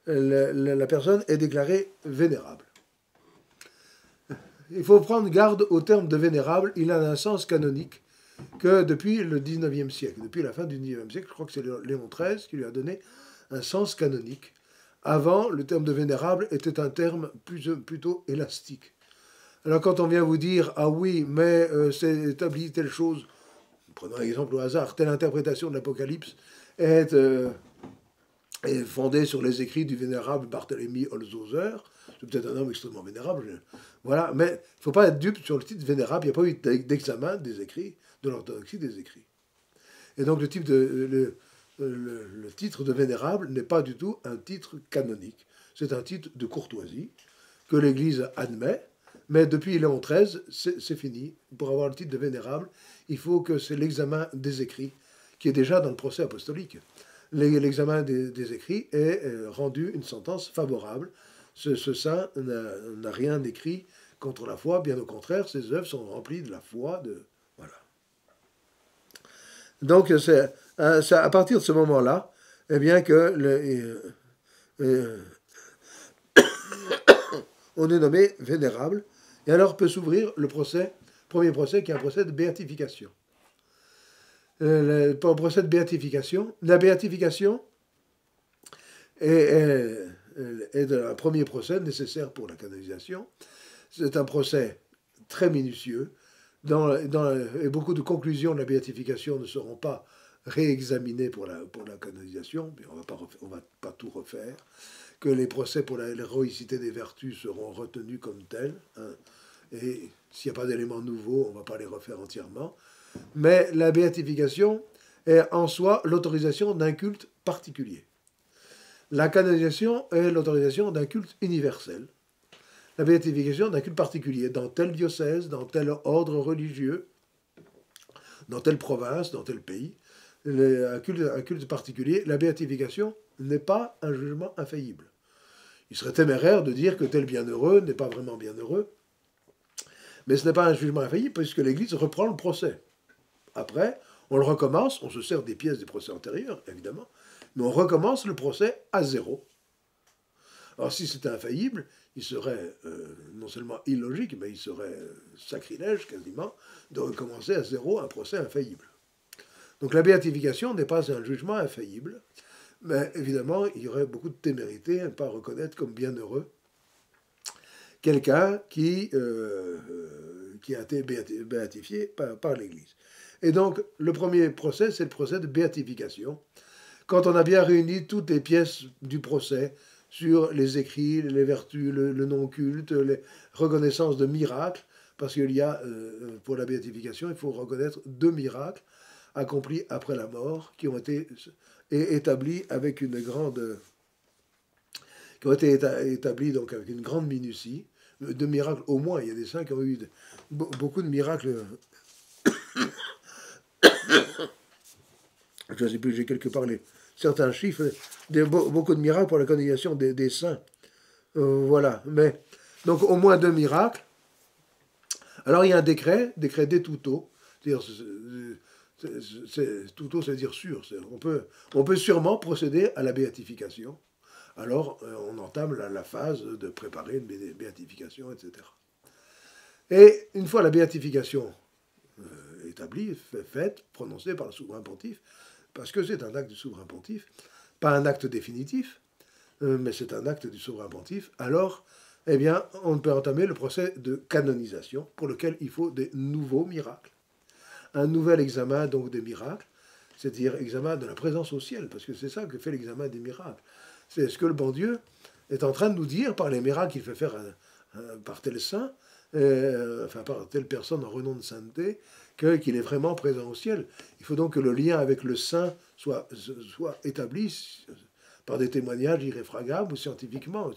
la personne est déclarée vénérable. Il faut prendre garde au terme de vénérable, il a un sens canonique que depuis le 19e siècle, depuis la fin du 19e siècle, je crois que c'est Léon XIII qui lui a donné un sens canonique. Avant, le terme de vénérable était un terme plutôt élastique. Alors quand on vient vous dire « Ah oui, mais c'est établi telle chose », prenons un exemple au hasard, telle interprétation de l'Apocalypse est fondée sur les écrits du vénérable Barthélemy Holzhauser, c'est peut-être un homme extrêmement vénérable, voilà, mais il ne faut pas être dupe sur le titre vénérable, il n'y a pas eu d'examen des écrits, de l'orthodoxie des écrits. Et donc le titre de vénérable n'est pas du tout un titre canonique, c'est un titre de courtoisie que l'Église admet, mais depuis Léon XIII, c'est fini. Pour avoir le titre de vénérable, il faut que c'est l'examen des écrits, qui est déjà dans le procès apostolique. L'examen des écrits est rendu une sentence favorable. Ce saint n'a rien écrit contre la foi, bien au contraire, ses œuvres sont remplies de la foi. Voilà. Donc, c'est à partir de ce moment-là, eh bien que on est nommé vénérable, et alors peut s'ouvrir le premier procès, qui est un procès de béatification. Le procès de béatification, la béatification est un premier procès nécessaire pour la canonisation. C'est un procès très minutieux, et beaucoup de conclusions de la béatification ne seront pas réexaminées pour la canonisation, mais on va pas tout refaire, que les procès pour l'héroïcité des vertus seront retenus comme tels, hein, et s'il n'y a pas d'éléments nouveaux, on ne va pas les refaire entièrement. Mais la béatification est en soi l'autorisation d'un culte particulier. La canonisation est l'autorisation d'un culte universel. la béatification d'un culte particulier, dans tel diocèse, dans tel ordre religieux, dans telle province, dans tel pays, un culte particulier, la béatification n'est pas un jugement infaillible. Il serait téméraire de dire que tel bienheureux n'est pas vraiment bienheureux, mais ce n'est pas un jugement infaillible puisque l'Église reprend le procès. Après, on le recommence, on se sert des pièces des procès antérieurs, évidemment, mais on recommence le procès à zéro. Alors si c'était infaillible, il serait non seulement illogique, mais il serait sacrilège quasiment de recommencer à zéro un procès infaillible. Donc la béatification n'est pas un jugement infaillible, mais évidemment, il y aurait beaucoup de témérité à ne pas reconnaître comme bienheureux quelqu'un qui a été béatifié par l'Église. Et donc, le premier procès, c'est le procès de béatification. Quand on a bien réuni toutes les pièces du procès sur les écrits, les vertus, le non-culte, les reconnaissances de miracles, parce qu'il y a, pour la béatification, il faut reconnaître 2 miracles accomplis après la mort, qui ont été établis avec une grande... qui ont été établis donc avec une grande minutie, 2 miracles au moins. Il y a des saints qui ont eu beaucoup de miracles. Je ne sais plus, j'ai quelque part certains chiffres, beaucoup de miracles pour la candidature des saints. Voilà. Mais, donc au moins 2 miracles. Alors il y a un décret des tuto. Tuto, ça veut dire sûr. On peut sûrement procéder à la béatification. Alors on entame la phase de préparer une béatification, etc. Et une fois la béatification établie, faite, prononcée par le souverain pontife, parce que c'est un acte du souverain pontife, pas un acte définitif, mais c'est un acte du souverain pontife, alors, eh bien, on peut entamer le procès de canonisation, pour lequel il faut des nouveaux miracles. Un nouvel examen, donc, des miracles, c'est-à-dire examen de la présence au ciel, parce que c'est ça que fait l'examen des miracles. C'est ce que le bon Dieu est en train de nous dire par les miracles qu'il fait faire par tel saint, enfin par telle personne en renom de sainteté, qu'il est vraiment présent au ciel. Il faut donc que le lien avec le saint soit établi par des témoignages irréfragables ou scientifiquement.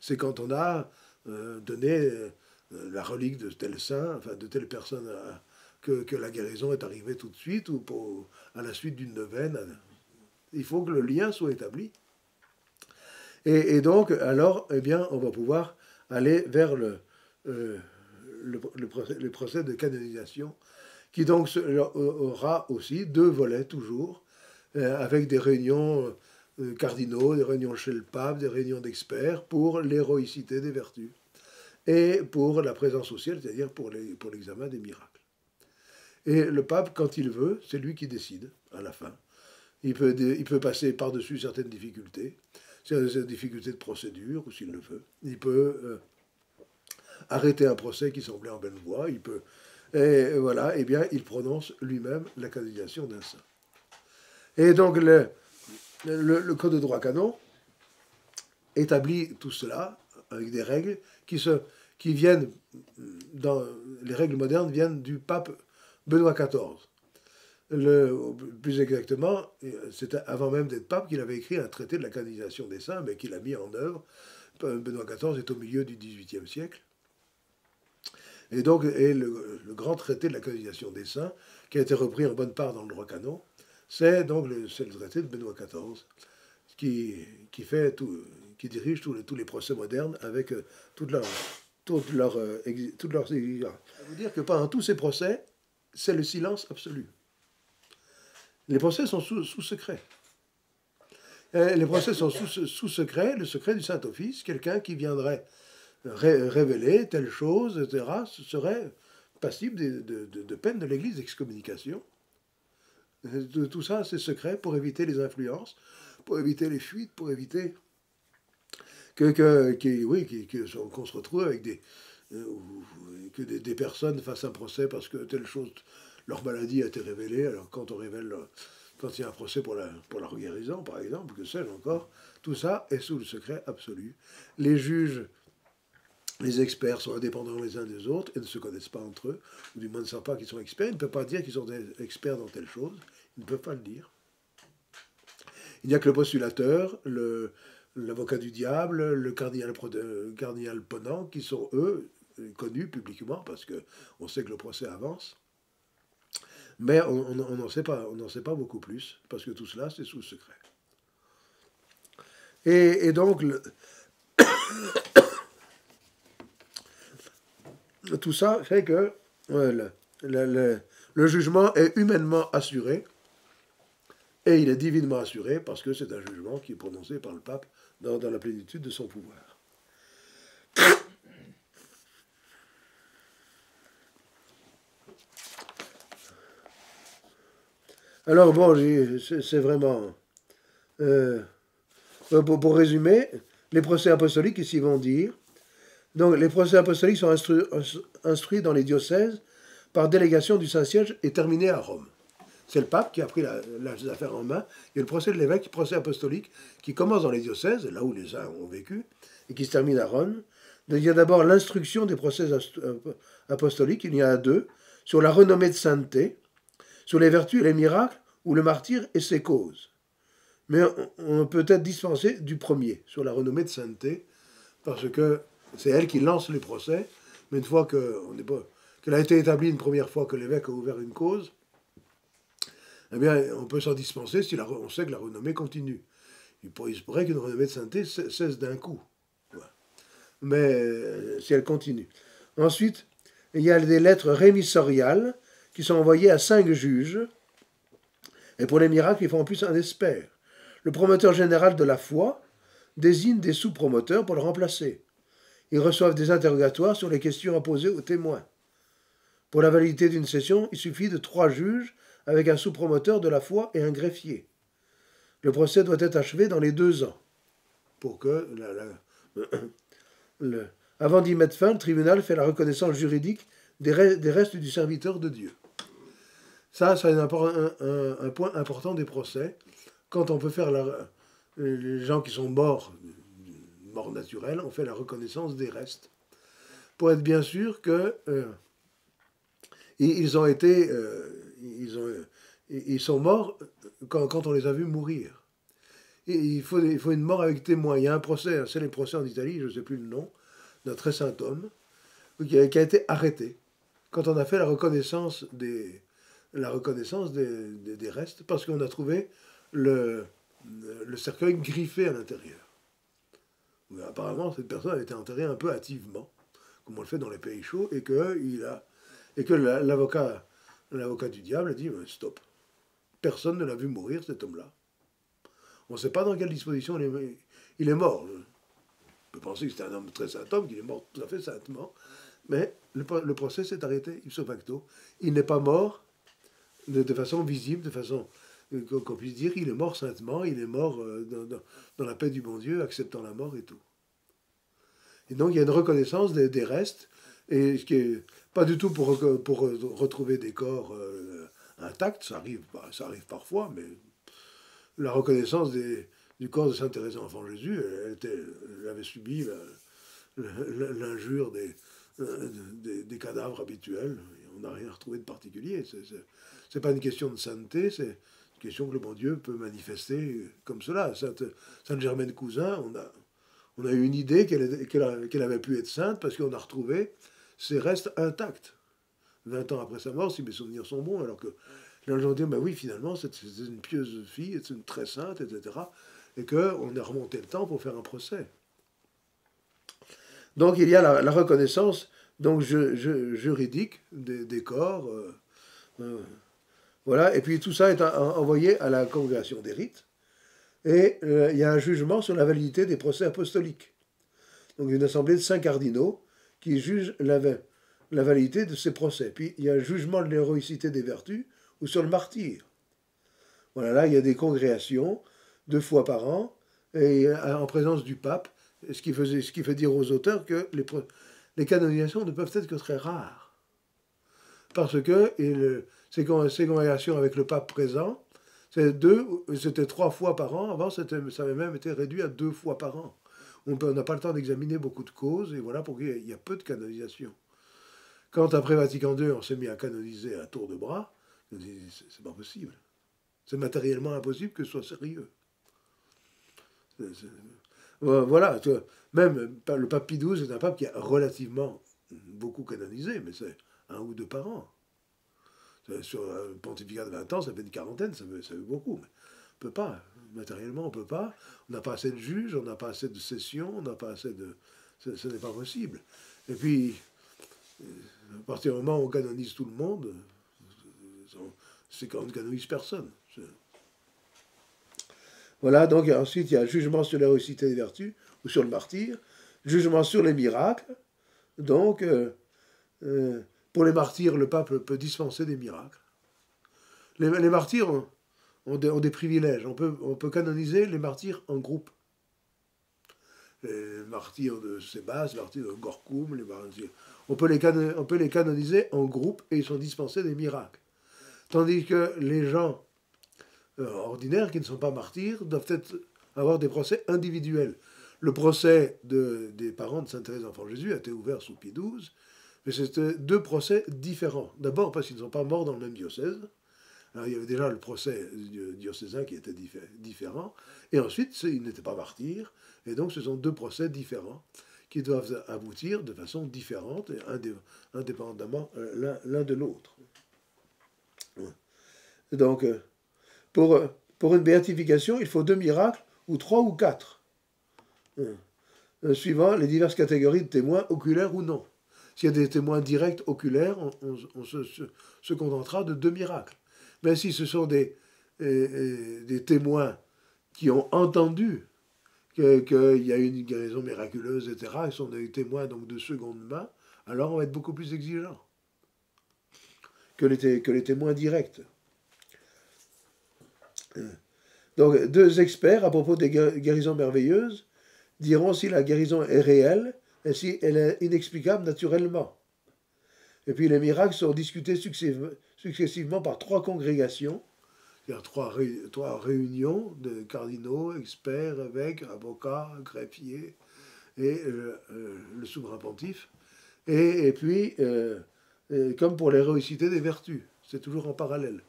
C'est quand on a donné la relique de tel saint, enfin de telle personne, que la guérison est arrivée tout de suite ou à la suite d'une neuvaine. Il faut que le lien soit établi. Et donc, alors, eh bien, on va pouvoir aller vers le procès de canonisation, qui donc aura aussi 2 volets toujours, avec des réunions cardinaux, des réunions chez le pape, des réunions d'experts pour l'héroïcité des vertus et pour la présence au ciel, c'est-à-dire pour l'examen des miracles. Et le pape, quand il veut, c'est lui qui décide à la fin. Il peut passer par-dessus certaines difficultés, certaines difficultés de procédure, ou s'il le veut. Il peut arrêter un procès qui semblait en bonne voie, il peut... Et voilà, eh bien, il prononce lui-même la canonisation d'un saint. Et donc, le Code de droit canon établit tout cela avec des règles qui viennent, les règles modernes viennent du pape Benoît XIV. Plus exactement, c'était avant même d'être pape qu'il avait écrit un traité de la canonisation des saints, mais qu'il a mis en œuvre. Benoît XIV est au milieu du XVIIIe siècle. Et donc, le grand traité de la canonisation des saints, qui a été repris en bonne part dans le droit canon, c'est donc le traité de Benoît XIV, qui dirige tous les procès modernes avec toutes leurs exigences. Ça veut dire que pendant tous ces procès, c'est le silence absolu. Les procès sont sous secret. Les procès sont sous secret, le secret du Saint-Office, quelqu'un qui viendrait révéler telle chose, etc., ce serait passible de peine de l'Église, d'excommunication. Tout ça, c'est secret pour éviter les influences, pour éviter les fuites, pour éviter qu'on se retrouve avec que des personnes fassent un procès parce que telle chose, leur maladie a été révélée. Alors quand il y a un procès pour la guérison, par exemple, que sais-je encore, tout ça est sous le secret absolu. Les juges, les experts sont indépendants les uns des autres et ne se connaissent pas entre eux, ou du moins ne savent pas qu'ils sont experts. Ils ne peuvent pas dire qu'ils sont des experts dans telle chose. Ils ne peuvent pas le dire. Il n'y a que le postulateur, l'avocat du diable, le cardinal Ponant, qui sont, eux, connus publiquement, parce qu'on sait que le procès avance. Mais on n'en sait pas beaucoup plus, parce que tout cela, c'est sous secret. Et donc, tout ça fait que le jugement est humainement assuré, et il est divinement assuré, parce que c'est un jugement qui est prononcé par le pape dans la plénitude de son pouvoir. Alors bon, c'est vraiment... pour résumer, les procès apostoliques ici vont dire... Donc les procès apostoliques sont instruits dans les diocèses par délégation du Saint-Siège et terminés à Rome. C'est le pape qui a pris les affaires en main. Il y a le procès de l'évêque, procès apostolique, qui commence dans les diocèses, là où les uns ont vécu, et qui se termine à Rome. Donc, il y a d'abord l'instruction des procès apostoliques, il y en a deux, sur la renommée de sainteté, sur les vertus et les miracles, ou le martyre et ses causes. Mais on peut être dispensé du premier, sur la renommée de sainteté, parce que c'est elle qui lance les procès, mais une fois qu'elle a été établie une première fois que l'évêque a ouvert une cause, eh bien, on peut s'en dispenser si on sait que la renommée continue. Il se pourrait qu'une renommée de sainteté cesse d'un coup. Voilà. Mais si elle continue. Ensuite, il y a des lettres rémissoriales qui sont envoyées à 5 juges. Et pour les miracles, il faut en plus un expert. Le promoteur général de la foi désigne des sous-promoteurs pour le remplacer. Ils reçoivent des interrogatoires sur les questions à poser aux témoins. Pour la validité d'une session, il suffit de 3 juges avec un sous-promoteur de la foi et un greffier. Le procès doit être achevé dans les 2 ans. Pour que avant d'y mettre fin, le tribunal fait la reconnaissance juridique des restes du serviteur de Dieu. Ça, c'est un point important des procès. Quand on peut faire les gens qui sont morts naturelle, on fait la reconnaissance des restes. Pour être bien sûr que ils sont morts quand on les a vus mourir. Et il faut une mort avec témoin. Il y a un procès, c'est les procès en Italie, je ne sais plus le nom, d'un très saint homme, qui a été arrêté quand on a fait la reconnaissance des restes, parce qu'on a trouvé le cercueil griffé à l'intérieur. Mais apparemment, cette personne a été enterrée un peu hâtivement, comme on le fait dans les pays chauds, et que l'avocat du diable a dit stop. Personne ne l'a vu mourir, cet homme-là. On ne sait pas dans quelle disposition il est mort. On peut penser que c'était un homme très saint homme, qu'il est mort tout à fait saintement, mais le procès s'est arrêté ipso facto. Il n'est pas mort de façon visible, de façon qu'on puisse dire qu'il est mort saintement, il est mort dans la paix du bon Dieu, acceptant la mort et tout. Et donc il y a une reconnaissance des restes, et ce qui est pas du tout pour retrouver des corps intacts, ça arrive parfois, mais la reconnaissance du corps de Sainte Thérèse Enfant Jésus, elle avait subi l'injure des cadavres habituels, on n'a rien retrouvé de particulier. C'est pas une question de sainteté, c'est une question que le bon Dieu peut manifester comme cela. Sainte Germaine Cousin, on a eu une idée qu'elle avait pu être sainte parce qu'on a retrouvé ses restes intacts. 20 ans après sa mort, si mes souvenirs sont bons, alors que les gens disent, ben oui, finalement, c'est une pieuse fille, c'est une très sainte, etc. Et qu'on a remonté le temps pour faire un procès. Donc il y a la reconnaissance donc, juridique des corps. Voilà, et puis tout ça est envoyé à la congrégation des rites. Et il y a un jugement sur la validité des procès apostoliques. Donc une assemblée de 5 cardinaux qui jugent la validité de ces procès. Puis il y a un jugement de l'héroïcité des vertus ou sur le martyre. Voilà, là il y a des congrégations 2 fois par an et en présence du pape, ce qui fait dire aux auteurs que les canonisations ne peuvent être que très rares. Parce que ces congrégations avec le pape présent, c'était 3 fois par an. Avant, ça avait même été réduit à 2 fois par an. On n'a pas le temps d'examiner beaucoup de causes, et voilà pourquoi il y a peu de canonisation. Quand, après Vatican II, on s'est mis à canoniser à tour de bras, on dit, c'est pas possible. C'est matériellement impossible que ce soit sérieux. Voilà, même le pape Pie XII est un pape qui a relativement beaucoup canonisé, mais c'est 1 ou 2 par an. Sur un pontificat de 20 ans, ça fait une quarantaine, ça fait beaucoup. Mais on ne peut pas, matériellement, on ne peut pas. On n'a pas assez de juges, on n'a pas assez de sessions, on n'a pas assez de... Ce n'est pas possible. Et puis, à partir du moment où on canonise tout le monde, c'est quand on ne canonise personne. Voilà, donc ensuite il y a jugement sur l'héroïcité des vertus, ou sur le martyr, jugement sur les miracles. Donc, pour les martyrs, le pape peut dispenser des miracles. Les martyrs ont des privilèges. On peut canoniser les martyrs en groupe. Les martyrs de Sébastien, les martyrs de Gorkoum, on peut les canoniser en groupe et ils sont dispensés des miracles. Tandis que les gens ordinaires qui ne sont pas martyrs doivent avoir des procès individuels. Le procès des parents de Sainte Thérèse d'Enfant Jésus a été ouvert sous Pie XII, mais c'était 2 procès différents. D'abord parce qu'ils ne sont pas morts dans le même diocèse. Alors, il y avait déjà le procès diocésain qui était différent, et ensuite ils n'étaient pas martyrs, et donc ce sont 2 procès différents qui doivent aboutir de façon différente et indépendamment l'un de l'autre. Donc, pour une béatification, il faut 2 miracles, ou 3 ou 4, suivant les diverses catégories de témoins, oculaires ou non. S'il y a des témoins directs oculaires, on se contentera de 2 miracles. Mais si ce sont des témoins qui ont entendu qu'il y a une guérison miraculeuse, etc., ils sont des témoins donc de seconde main, alors on va être beaucoup plus exigeant que les témoins directs. Donc, 2 experts à propos des guérisons merveilleuses diront si la guérison est réelle et si elle est inexplicable naturellement. Et puis les miracles sont discutés successivement par 3 congrégations, c'est-à-dire 3 réunions de cardinaux, experts, évêques, avocats, greffiers et le souverain pontife. Et puis, comme pour l'héroïcité des vertus, c'est toujours en parallèle.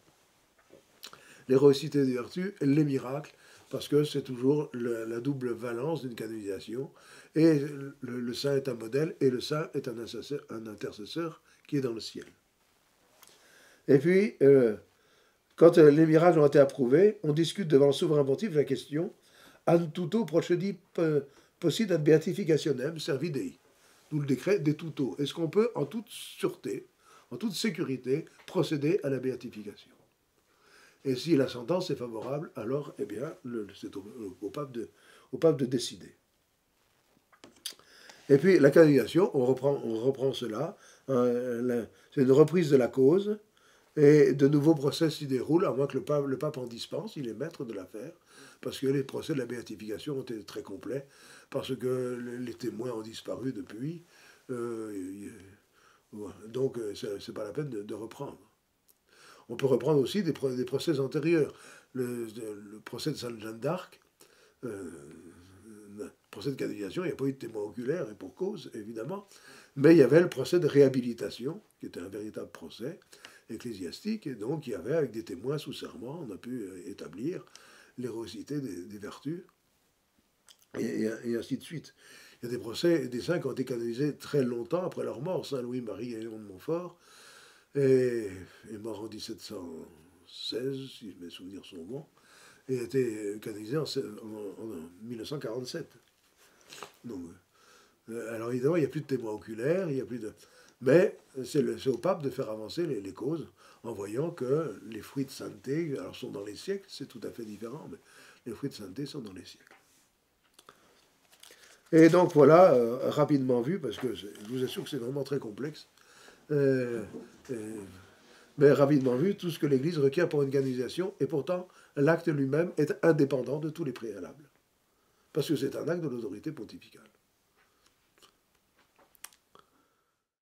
L'héroïcité des vertus et les miracles, parce que c'est toujours la double valence d'une canonisation. Et le saint est un modèle, et le saint est un intercesseur qui est dans le ciel. Et puis, quand les miracles ont été approuvés, on discute devant le souverain pontife la question « An tuto procedi possit ad beatificationem servidei », d'où le décret des tuto. Est-ce qu'on peut, en toute sûreté, en toute sécurité, procéder à la béatification? Et si la sentence est favorable, alors, eh bien, c'est au pape de décider. Et puis, la canonisation, on reprend cela. C'est une reprise de la cause, et de nouveaux procès s'y déroulent, à moins que le pape en dispense, il est maître de l'affaire, parce que les procès de la béatification ont été très complets, parce que les témoins ont disparu depuis. Donc, c'est pas la peine de reprendre. On peut reprendre aussi des procès antérieurs. Le procès de Sainte Jeanne d'Arc, procès de canonisation, il n'y a pas eu de témoin oculaire, et pour cause, évidemment, mais il y avait le procès de réhabilitation, qui était un véritable procès ecclésiastique, et donc il y avait, avec des témoins sous serment, on a pu établir l'héroïcité des vertus, et ainsi de suite. Il y a des procès des saints qui ont été canonisés très longtemps après leur mort. Saint Louis-Marie et Léon de Montfort est mort en 1716, si mes souvenirs sont bons, et a été canonisé en 1947. Donc, alors évidemment, il n'y a plus de témoins oculaires, il n'y a plus de... Mais c'est au pape de faire avancer les causes, en voyant que les fruits de sainteté, alors sont dans les siècles, c'est tout à fait différent, mais les fruits de sainteté sont dans les siècles. Et donc voilà, rapidement vu, parce que je vous assure que c'est vraiment très complexe, mais rapidement vu, tout ce que l'Église requiert pour une canonisation, et pourtant l'acte lui-même est indépendant de tous les préalables, parce que c'est un acte de l'autorité pontificale.